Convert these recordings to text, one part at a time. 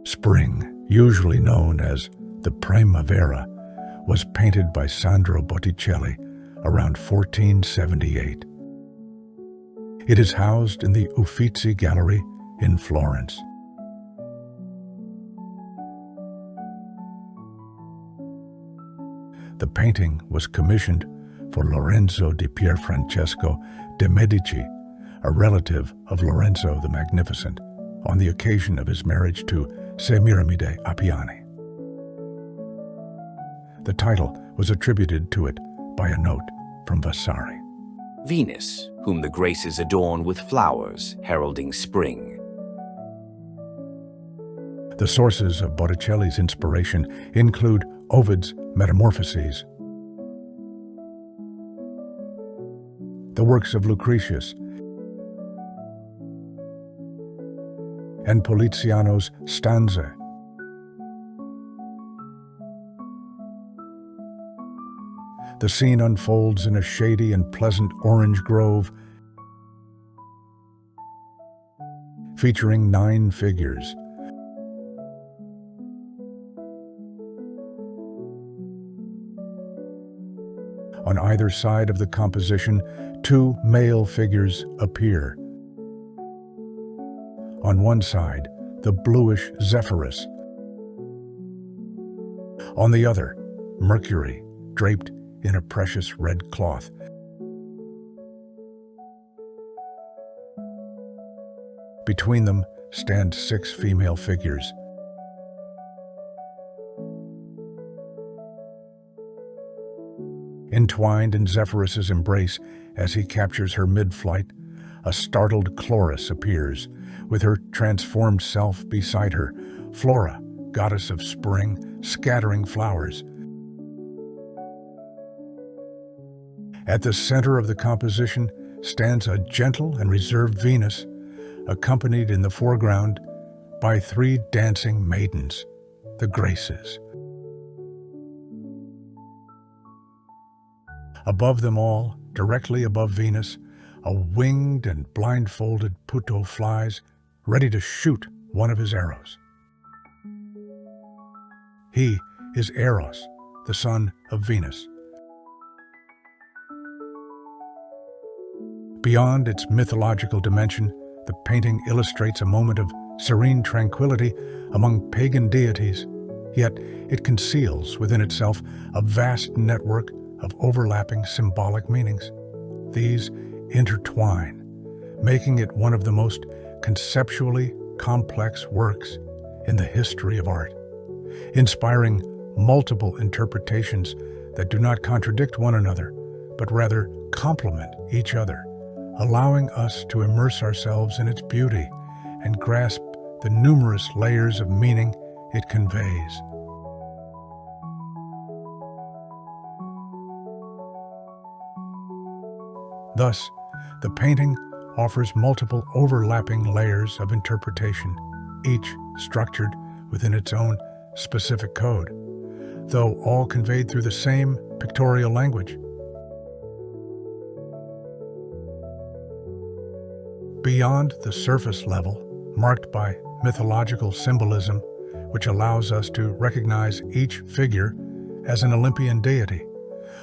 Spring, usually known as the Primavera, was painted by Sandro Botticelli around 1478. It is housed in the Uffizi Gallery in Florence. The painting was commissioned for Lorenzo di Pierfrancesco de' Medici, a relative of Lorenzo the Magnificent, on the occasion of his marriage to Semiramide Appiani. The title was attributed to it by a note from Vasari. Venus, whom the Graces adorn with flowers, heralding spring. The sources of Botticelli's inspiration include Ovid's Metamorphoses, the works of Lucretius, and Poliziano's Stanze. The scene unfolds in a shady and pleasant orange grove, featuring 9 figures. On either side of the composition, 2 male figures appear. On one side, the bluish Zephyrus. On the other, Mercury, draped in a precious red cloth. Between them stand 6 female figures. Entwined in Zephyrus's embrace as he captures her mid-flight, a startled Chloris appears, with her transformed self beside her, Flora, goddess of spring, scattering flowers. At the center of the composition stands a gentle and reserved Venus, accompanied in the foreground by 3 dancing maidens, the Graces. Above them all, directly above Venus, a winged and blindfolded Puto flies, ready to shoot one of his arrows. He is Eros, the son of Venus. Beyond its mythological dimension, the painting illustrates a moment of serene tranquility among pagan deities, yet it conceals within itself a vast network of overlapping symbolic meanings. These intertwine, making it one of the most conceptually complex works in the history of art, inspiring multiple interpretations that do not contradict one another, but rather complement each other, allowing us to immerse ourselves in its beauty and grasp the numerous layers of meaning it conveys. Thus, the painting offers multiple overlapping layers of interpretation, each structured within its own specific code, though all conveyed through the same pictorial language. Beyond the surface level, marked by mythological symbolism, which allows us to recognize each figure as an Olympian deity,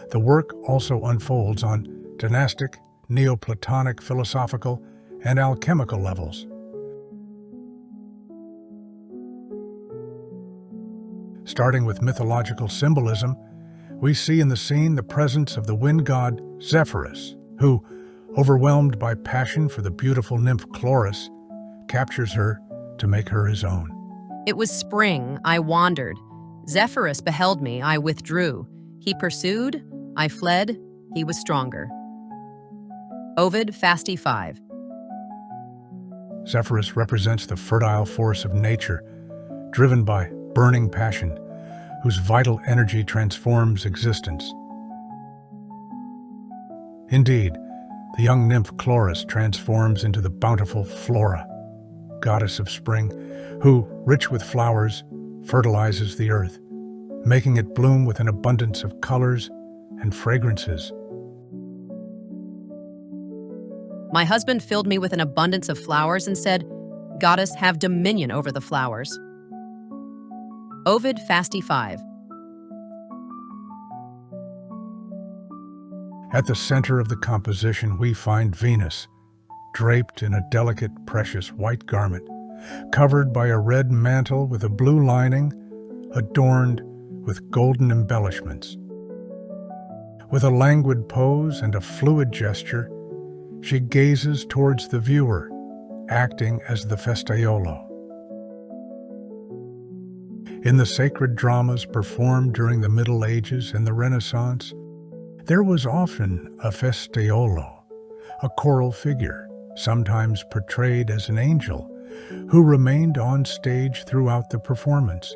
the work also unfolds on Dynastic, Neoplatonic, philosophical, and alchemical levels. Starting with mythological symbolism, we see in the scene the presence of the wind god Zephyrus, who, overwhelmed by passion for the beautiful nymph Chloris, captures her to make her his own. It was spring, I wandered. Zephyrus beheld me, I withdrew. He pursued, I fled, he was stronger. Ovid, Fasti 5. Zephyrus represents the fertile force of nature, driven by burning passion, whose vital energy transforms existence. Indeed, the young nymph Chloris transforms into the bountiful Flora, goddess of spring, who, rich with flowers, fertilizes the earth, making it bloom with an abundance of colors and fragrances. My husband filled me with an abundance of flowers and said, "Goddess, have dominion over the flowers." Ovid Fasti 5. At the center of the composition, we find Venus, draped in a delicate, precious white garment, covered by a red mantle with a blue lining, adorned with golden embellishments. With a languid pose and a fluid gesture, she gazes towards the viewer, acting as the festaiolo. In the sacred dramas performed during the Middle Ages and the Renaissance, there was often a festaiolo, a choral figure, sometimes portrayed as an angel, who remained on stage throughout the performance,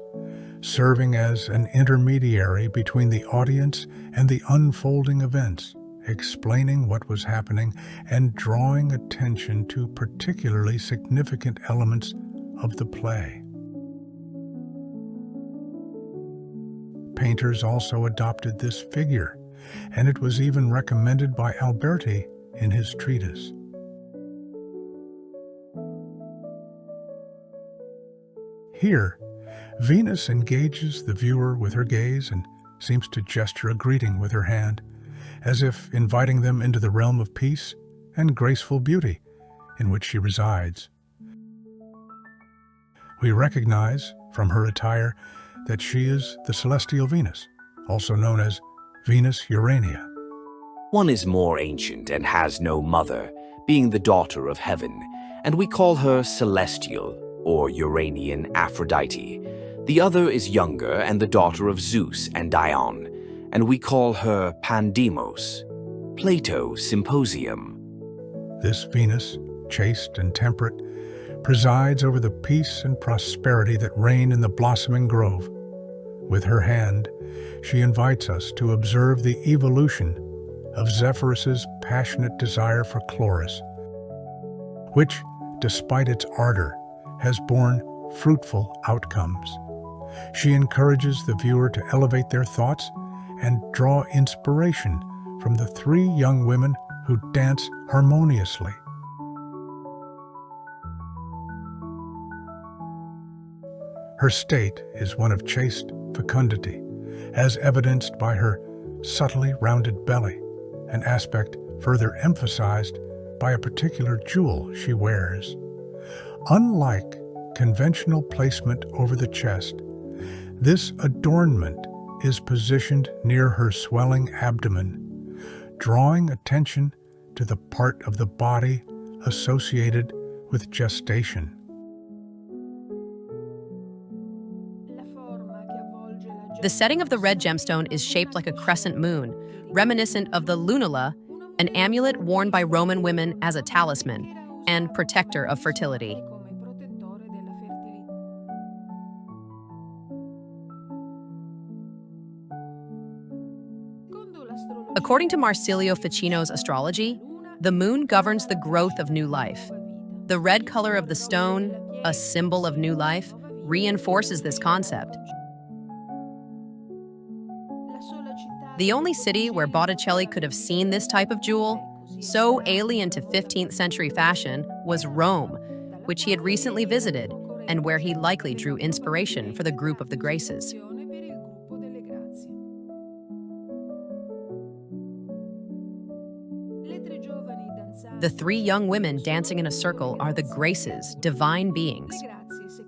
serving as an intermediary between the audience and the unfolding events, explaining what was happening and drawing attention to particularly significant elements of the play. Painters also adopted this figure, and it was even recommended by Alberti in his treatise. Here, Venus engages the viewer with her gaze and seems to gesture a greeting with her hand, as if inviting them into the realm of peace and graceful beauty in which she resides. We recognize from her attire that she is the celestial Venus, also known as Venus Urania. One is more ancient and has no mother, being the daughter of heaven, and we call her celestial, or Uranian Aphrodite. The other is younger and the daughter of Zeus and Dion, and we call her Pandemos, Plato Symposium. This Venus, chaste and temperate, presides over the peace and prosperity that reign in the blossoming grove. With her hand, she invites us to observe the evolution of Zephyrus's passionate desire for Chloris, which, despite its ardor, has borne fruitful outcomes. She encourages the viewer to elevate their thoughts and draw inspiration from the three young women who dance harmoniously. Her state is one of chaste fecundity, as evidenced by her subtly rounded belly, an aspect further emphasized by a particular jewel she wears. Unlike conventional placement over the chest, this adornment is positioned near her swelling abdomen, drawing attention to the part of the body associated with gestation. The setting of the red gemstone is shaped like a crescent moon, reminiscent of the lunula, an amulet worn by Roman women as a talisman and protector of fertility. According to Marsilio Ficino's astrology, the moon governs the growth of new life. The red color of the stone, a symbol of new life, reinforces this concept. The only city where Botticelli could have seen this type of jewel, so alien to 15th century fashion, was Rome, which he had recently visited, and where he likely drew inspiration for the group of the Graces. The three young women dancing in a circle are the Graces, divine beings.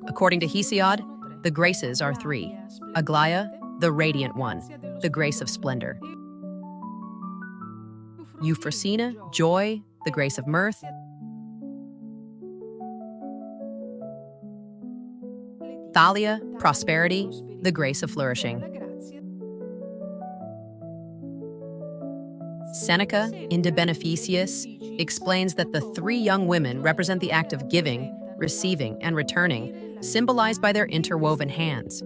According to Hesiod, the Graces are three: Aglaia, the radiant one, the grace of splendor; Euphrosyne, joy, the grace of mirth; Thalia, prosperity, the grace of flourishing; Seneca, in De Beneficiis, explains that the three young women represent the act of giving, receiving, and returning, symbolized by their interwoven hands.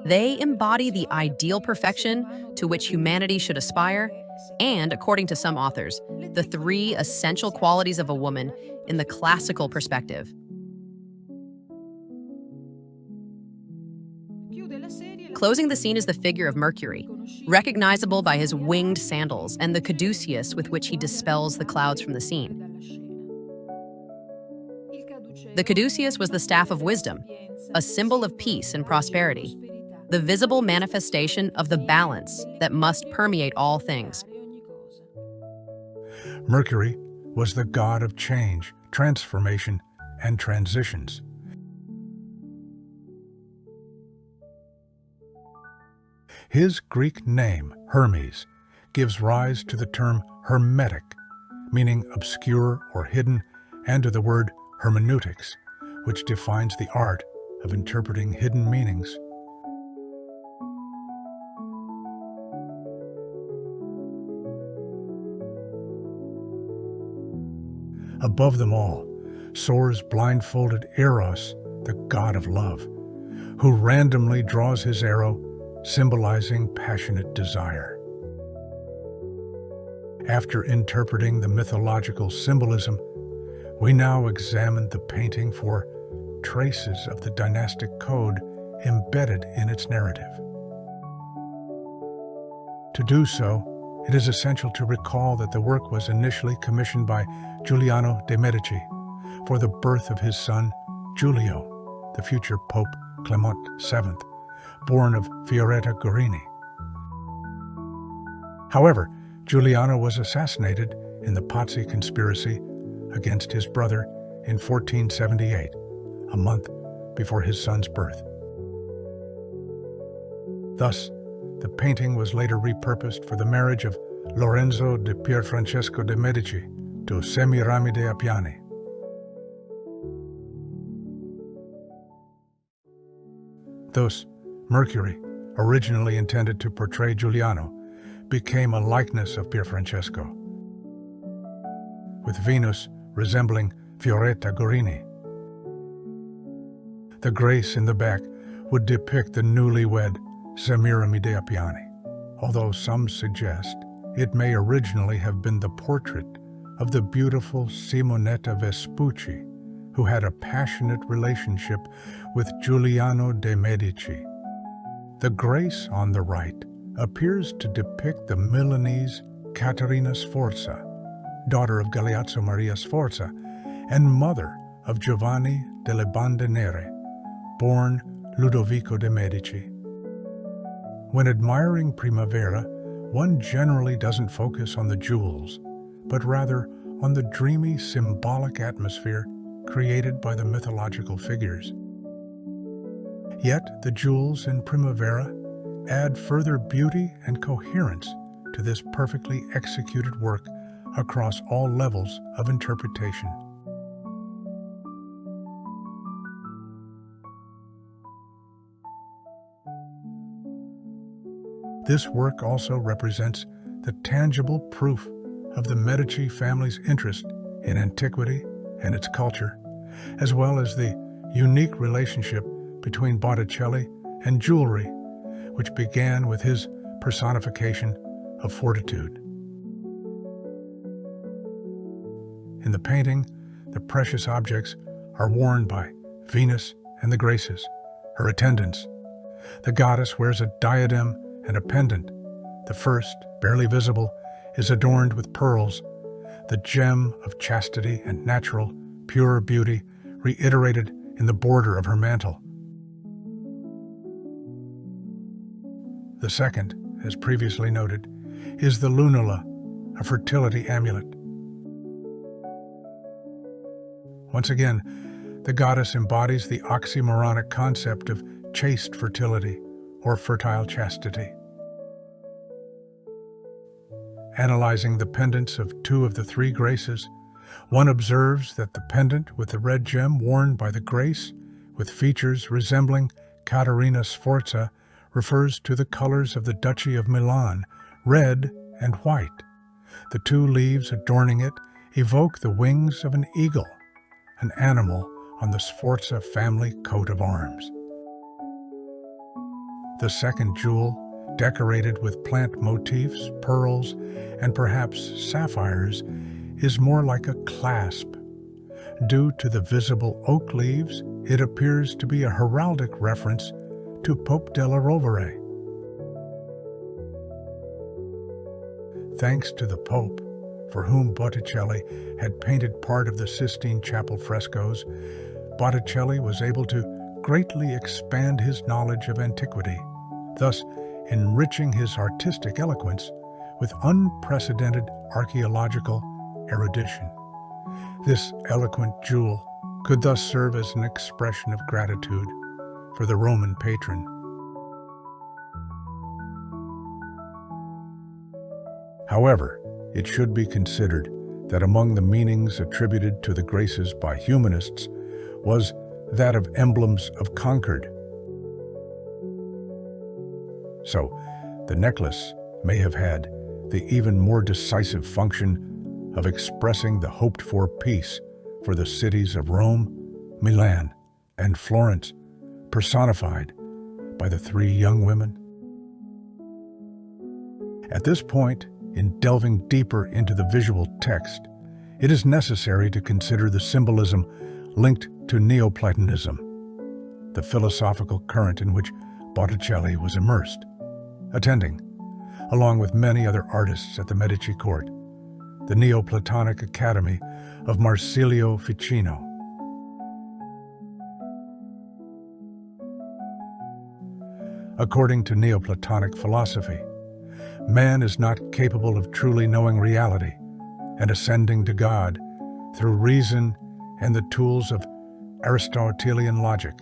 They embody the ideal perfection to which humanity should aspire, and, according to some authors, the three essential qualities of a woman in the classical perspective. Closing the scene is the figure of Mercury, recognizable by his winged sandals and the caduceus with which he dispels the clouds from the scene. The caduceus was the staff of wisdom, a symbol of peace and prosperity, the visible manifestation of the balance that must permeate all things. Mercury was the god of change, transformation, and transitions. His Greek name, Hermes, gives rise to the term hermetic, meaning obscure or hidden, and to the word hermeneutics, which defines the art of interpreting hidden meanings. Above them all soars blindfolded Eros, the god of love, who randomly draws his arrow, symbolizing passionate desire. After interpreting the mythological symbolism, we now examine the painting for traces of the dynastic code embedded in its narrative. To do so, it is essential to recall that the work was initially commissioned by Giuliano de' Medici for the birth of his son, Giulio, the future Pope Clement VII, born of Fioretta Guerini. However, Giuliano was assassinated in the Pazzi conspiracy against his brother in 1478, a month before his son's birth. Thus, the painting was later repurposed for the marriage of Lorenzo di Pierfrancesco de' Medici to Semiramide Appiani. Thus, Mercury, originally intended to portray Giuliano, became a likeness of Pierfrancesco, with Venus resembling Fioretta Guerini. The grace in the back would depict the newlywed Semiramide Appiani, although some suggest it may originally have been the portrait of the beautiful Simonetta Vespucci, who had a passionate relationship with Giuliano de' Medici. The grace on the right appears to depict the Milanese Caterina Sforza, daughter of Galeazzo Maria Sforza and mother of Giovanni delle Bande Nere, born Ludovico de' Medici. When admiring Primavera, one generally doesn't focus on the jewels, but rather on the dreamy symbolic atmosphere created by the mythological figures. Yet the jewels in Primavera add further beauty and coherence to this perfectly executed work across all levels of interpretation. This work also represents the tangible proof of the Medici family's interest in antiquity and its culture, as well as the unique relationship between Botticelli and jewelry, which began with his personification of fortitude. In the painting, the precious objects are worn by Venus and the Graces, her attendants. The goddess wears a diadem and a pendant. The first, barely visible, is adorned with pearls, the gem of chastity and natural, pure beauty reiterated in the border of her mantle. The second, as previously noted, is the lunula, a fertility amulet. Once again, the goddess embodies the oxymoronic concept of chaste fertility or fertile chastity. Analyzing the pendants of two of the three Graces, one observes that the pendant with the red gem worn by the Grace, with features resembling Caterina Sforza, refers to the colors of the Duchy of Milan, red and white. The two leaves adorning it evoke the wings of an eagle, an animal on the Sforza family coat of arms. The second jewel, decorated with plant motifs, pearls, and perhaps sapphires, is more like a clasp. Due to the visible oak leaves, it appears to be a heraldic reference to Pope della Rovere. Thanks to the Pope, for whom Botticelli had painted part of the Sistine Chapel frescoes, Botticelli was able to greatly expand his knowledge of antiquity, thus enriching his artistic eloquence with unprecedented archaeological erudition. This eloquent jewel could thus serve as an expression of gratitude for the Roman patron. However, it should be considered that among the meanings attributed to the graces by humanists was that of emblems of concord. So, the necklace may have had the even more decisive function of expressing the hoped-for peace for the cities of Rome, Milan, and Florence, personified by the three young women. At this point, in delving deeper into the visual text, it is necessary to consider the symbolism linked to Neoplatonism, the philosophical current in which Botticelli was immersed, attending, along with many other artists at the Medici court, the Neoplatonic Academy of Marsilio Ficino. According to Neoplatonic philosophy, man is not capable of truly knowing reality and ascending to God through reason and the tools of Aristotelian logic,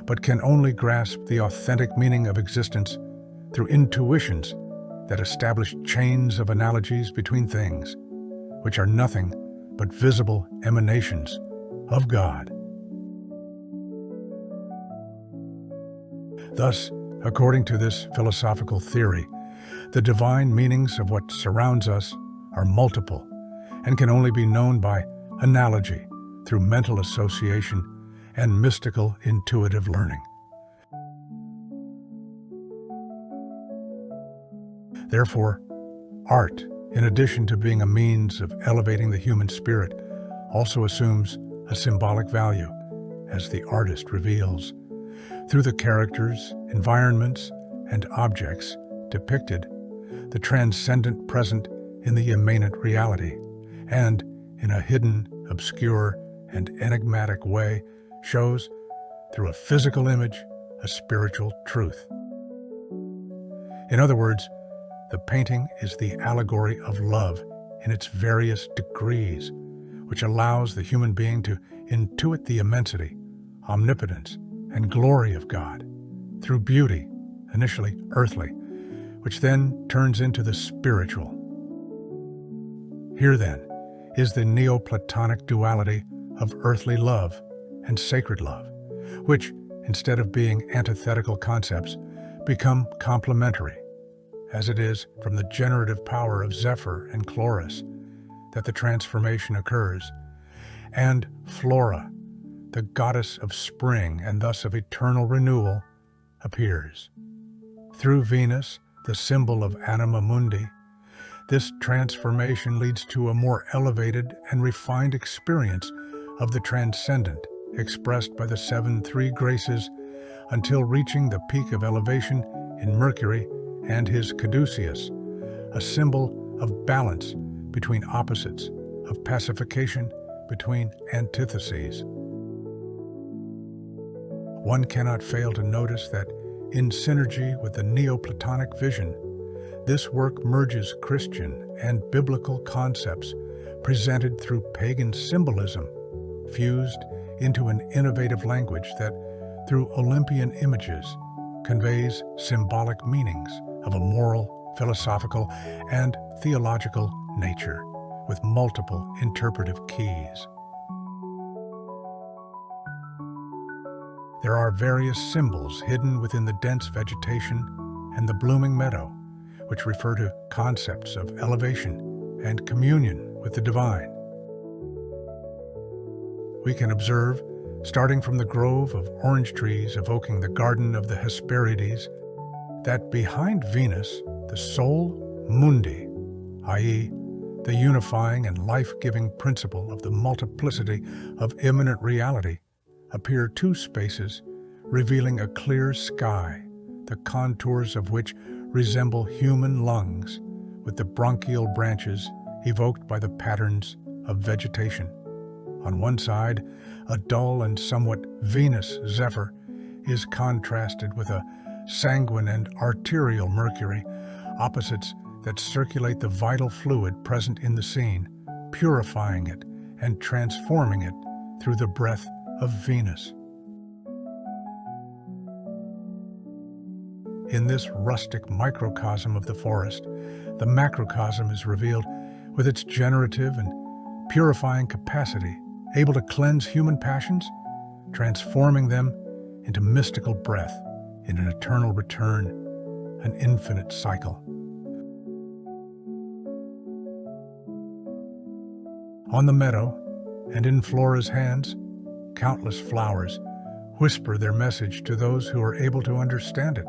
but can only grasp the authentic meaning of existence through intuitions that establish chains of analogies between things, which are nothing but visible emanations of God. Thus, according to this philosophical theory, the divine meanings of what surrounds us are multiple and can only be known by analogy through mental association and mystical intuitive learning. Therefore, art, in addition to being a means of elevating the human spirit, also assumes a symbolic value, as the artist reveals, through the characters, environments, and objects depicted, the transcendent present in the immanent reality, and, in a hidden, obscure, and enigmatic way, shows, through a physical image, a spiritual truth. In other words, the painting is the allegory of love in its various degrees, which allows the human being to intuit the immensity, omnipotence, and glory of God through beauty, initially earthly, which then turns into the spiritual. Here, then, is the Neoplatonic duality of earthly love and sacred love, which, instead of being antithetical concepts, become complementary, as it is from the generative power of Zephyr and Chloris that the transformation occurs, and Flora, the goddess of spring and thus of eternal renewal, appears. Through Venus, the symbol of anima mundi, this transformation leads to a more elevated and refined experience of the transcendent, expressed by the 7 three graces, until reaching the peak of elevation in Mercury and his caduceus, a symbol of balance between opposites, of pacification between antitheses. One cannot fail to notice that, in synergy with the Neoplatonic vision, this work merges Christian and biblical concepts presented through pagan symbolism, fused into an innovative language that, through Olympian images, conveys symbolic meanings of a moral, philosophical, and theological nature, with multiple interpretive keys. There are various symbols hidden within the dense vegetation and the blooming meadow, which refer to concepts of elevation and communion with the divine. We can observe, starting from the grove of orange trees evoking the garden of the Hesperides, that behind Venus, the sole mundi, i.e., the unifying and life-giving principle of the multiplicity of immanent reality, appear 2 spaces revealing a clear sky, the contours of which resemble human lungs, with the bronchial branches evoked by the patterns of vegetation. On one side, a dull and somewhat venous zephyr is contrasted with a sanguine and arterial Mercury, opposites that circulate the vital fluid present in the scene, purifying it and transforming it through the breath of Venus. In this rustic microcosm of the forest, the macrocosm is revealed with its generative and purifying capacity, able to cleanse human passions, transforming them into mystical breath in an eternal return, an infinite cycle. On the meadow, and in Flora's hands, countless flowers whisper their message to those who are able to understand it.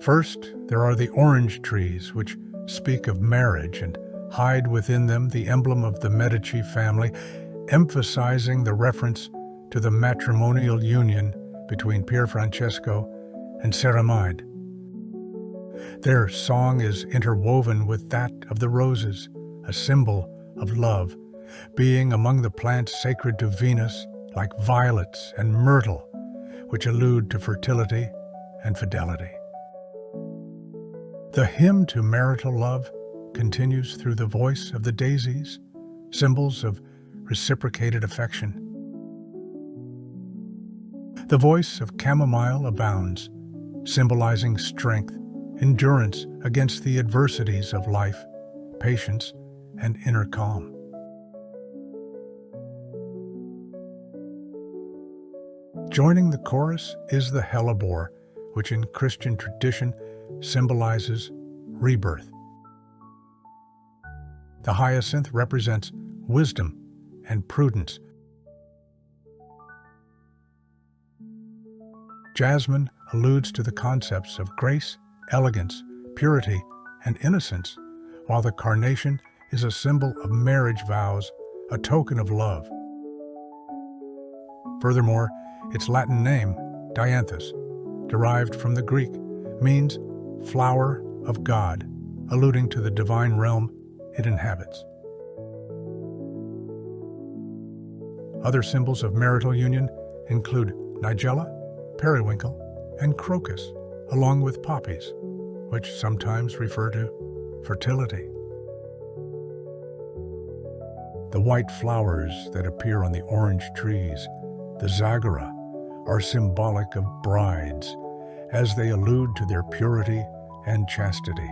First, there are the orange trees, which speak of marriage and hide within them the emblem of the Medici family, emphasizing the reference to the matrimonial union between Pier Francesco and Ceramide. Their song is interwoven with that of the roses, a symbol of love, being among the plants sacred to Venus, like violets and myrtle, which allude to fertility and fidelity. The hymn to marital love continues through the voice of the daisies, symbols of reciprocated affection. The voice of chamomile abounds, symbolizing strength, endurance against the adversities of life, patience, and inner calm. Joining the chorus is the hellebore, which in Christian tradition symbolizes rebirth. The hyacinth represents wisdom and prudence. Jasmine alludes to the concepts of grace, elegance, purity, and innocence, while the carnation is a symbol of marriage vows, a token of love. Furthermore, its Latin name, dianthus, derived from the Greek, means flower of God, alluding to the divine realm it inhabits. Other symbols of marital union include nigella, periwinkle, and crocus, along with poppies, which sometimes refer to fertility. The white flowers that appear on the orange trees, the zagara, are symbolic of brides, as they allude to their purity and chastity.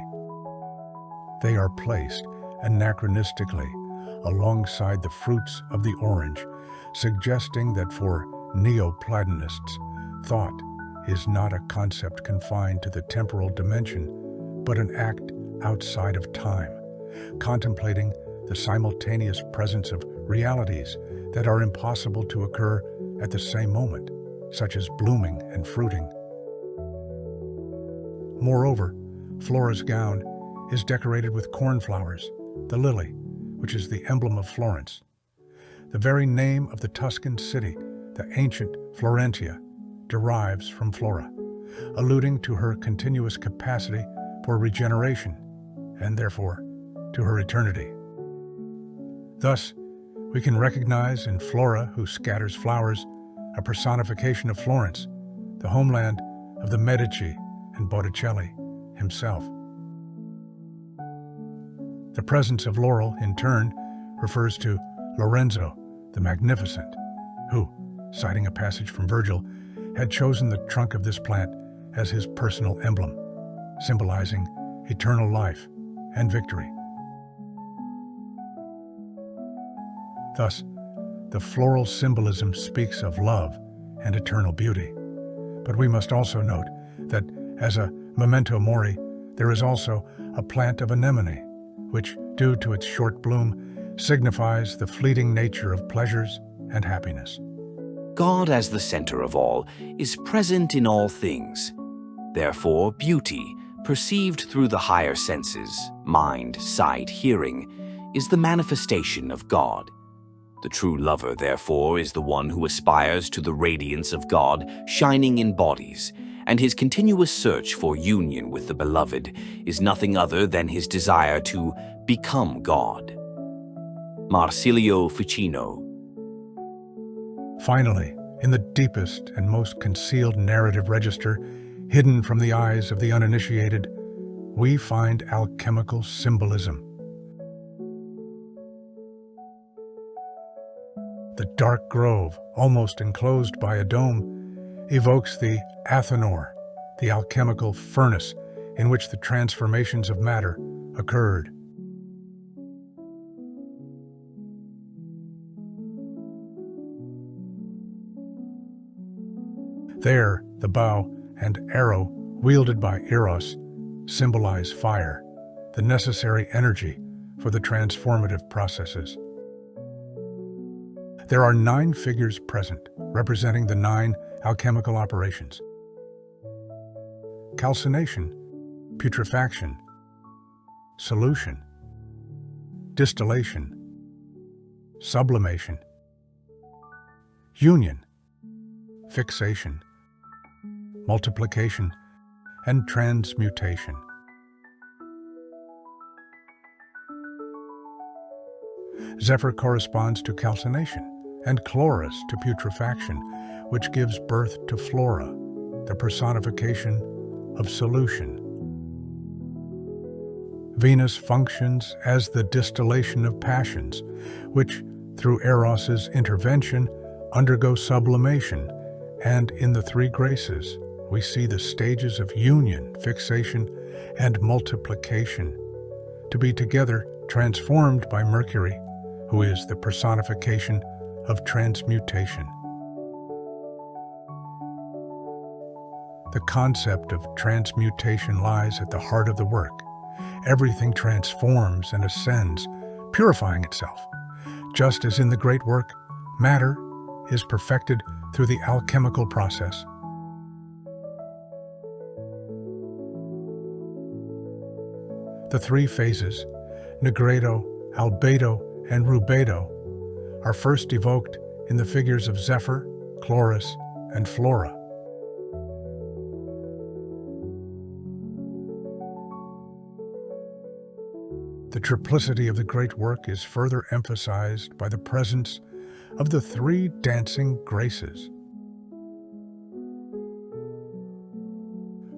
They are placed anachronistically alongside the fruits of the orange, suggesting that for Neoplatonists, thought is not a concept confined to the temporal dimension, but an act outside of time, contemplating the simultaneous presence of realities that are impossible to occur at the same moment, such as blooming and fruiting. Moreover, Flora's gown is decorated with cornflowers, the lily, which is the emblem of Florence. The very name of the Tuscan city, the ancient Florentia, derives from Flora, alluding to her continuous capacity for regeneration, and therefore to her eternity. Thus, we can recognize in Flora, who scatters flowers, a personification of Florence, the homeland of the Medici and Botticelli himself. The presence of laurel, in turn, refers to Lorenzo the Magnificent, who, citing a passage from Virgil, had chosen the trunk of this plant as his personal emblem, symbolizing eternal life and victory. Thus, the floral symbolism speaks of love and eternal beauty. But we must also note that, as a memento mori, there is also a plant of anemone, which, due to its short bloom, signifies the fleeting nature of pleasures and happiness. God, as the center of all, is present in all things. Therefore, beauty, perceived through the higher senses, mind, sight, hearing, is the manifestation of God. The true lover, therefore, is the one who aspires to the radiance of God shining in bodies, and his continuous search for union with the beloved is nothing other than his desire to become God. Marsilio Ficino. Finally, in the deepest and most concealed narrative register, hidden from the eyes of the uninitiated, we find alchemical symbolism. The dark grove, almost enclosed by a dome, evokes the Athanor, the alchemical furnace in which the transformations of matter occurred. There, the bow and arrow wielded by Eros symbolize fire, the necessary energy for the transformative processes. There are 9 figures present, representing the 9 alchemical operations: calcination, putrefaction, solution, distillation, sublimation, union, fixation, multiplication, and transmutation. Zephyr corresponds to calcination, and Chloris to putrefaction, which gives birth to Flora, the personification of solution. Venus functions as the distillation of passions, which, through Eros's intervention, undergo sublimation, and in the 3 graces, we see the stages of union, fixation, and multiplication, to be together transformed by Mercury, who is the personification of transmutation. The concept of transmutation lies at the heart of the work. Everything transforms and ascends, purifying itself. Just as in the great work, matter is perfected through the alchemical process. The 3 phases, nigredo, albedo, and rubedo, are first evoked in the figures of Zephyr, Chloris, and Flora. The triplicity of the great work is further emphasized by the presence of the 3 dancing graces.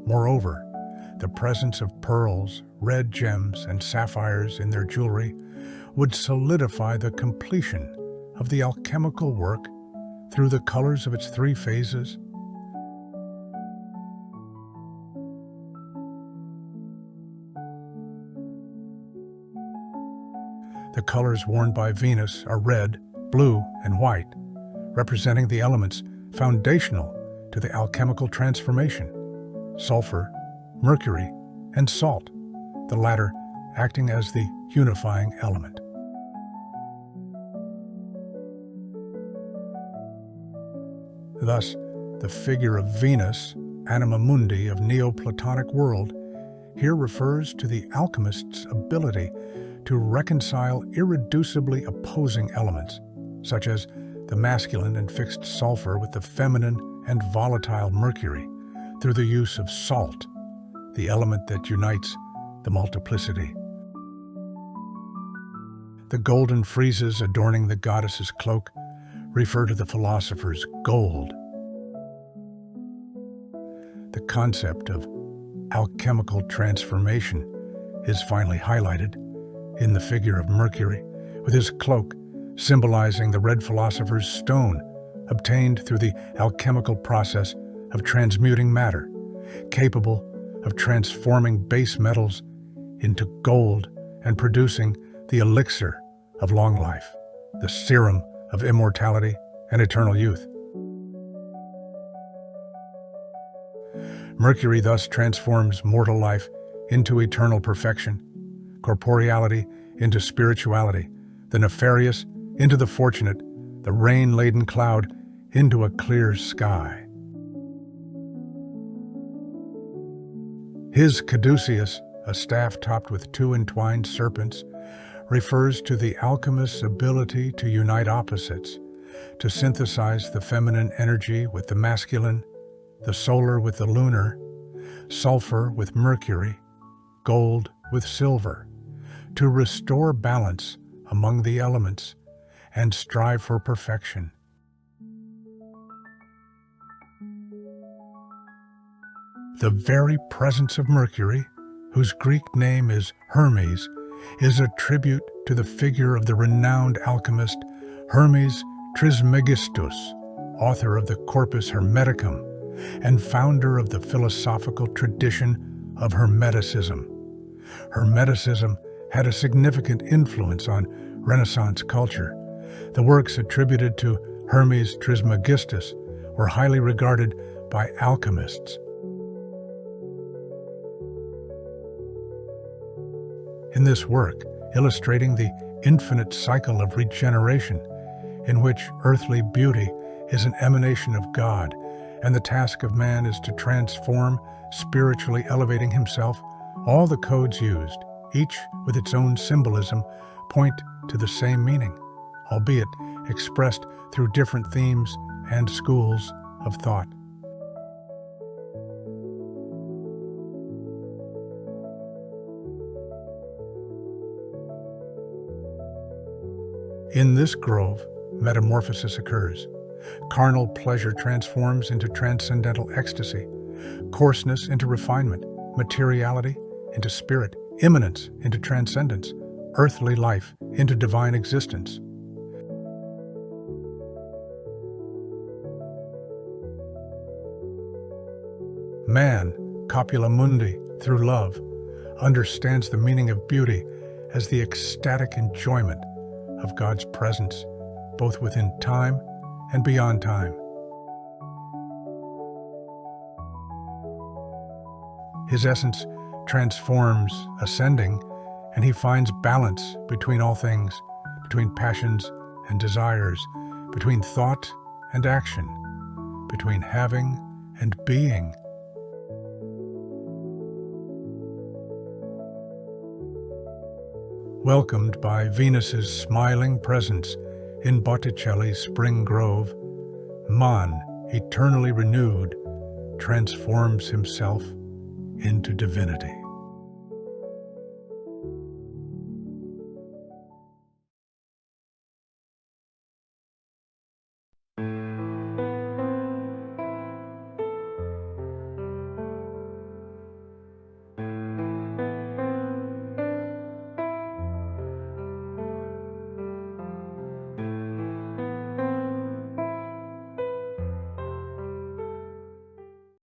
Moreover, the presence of pearls, red gems, and sapphires in their jewelry would solidify the completion of the alchemical work through the colors of its 3 phases. The colors worn by Venus are red, blue, and white, representing the elements foundational to the alchemical transformation: sulfur, mercury, and salt, the latter acting as the unifying element. Thus, the figure of Venus, anima mundi of Neoplatonic world, here refers to the alchemist's ability to reconcile irreducibly opposing elements, such as the masculine and fixed sulfur with the feminine and volatile mercury, through the use of salt, the element that unites the multiplicity. The golden friezes adorning the goddess's cloak refer to the philosopher's gold. The concept of alchemical transformation is finally highlighted in the figure of Mercury, with his cloak symbolizing the red philosopher's stone obtained through the alchemical process of transmuting matter, capable of transforming base metals into gold and producing the elixir of long life, the serum of immortality and eternal youth. Mercury thus transforms mortal life into eternal perfection, corporeality into spirituality, the nefarious into the fortunate, the rain-laden cloud into a clear sky. His caduceus, a staff topped with two entwined serpents, refers to the alchemist's ability to unite opposites, to synthesize the feminine energy with the masculine, the solar with the lunar, sulfur with mercury, gold with silver, to restore balance among the elements and strive for perfection. The very presence of Mercury, whose Greek name is Hermes, is a tribute to the figure of the renowned alchemist Hermes Trismegistus, author of the Corpus Hermeticum and founder of the philosophical tradition of Hermeticism. Hermeticism had a significant influence on Renaissance culture. The works attributed to Hermes Trismegistus were highly regarded by alchemists. In this work, illustrating the infinite cycle of regeneration, in which earthly beauty is an emanation of God, and the task of man is to transform, spiritually elevating himself, all the codes used, each with its own symbolism, point to the same meaning, albeit expressed through different themes and schools of thought. In this grove, metamorphosis occurs. Carnal pleasure transforms into transcendental ecstasy, coarseness into refinement, materiality into spirit, immanence into transcendence, earthly life into divine existence. Man, copula mundi, through love, understands the meaning of beauty as the ecstatic enjoyment of God's presence, both within time and beyond time. His essence transforms, ascending, and he finds balance between all things, between passions and desires, between thought and action, between having and being. Welcomed by Venus's smiling presence in Botticelli's Spring Grove, Man, eternally renewed, transforms himself into divinity.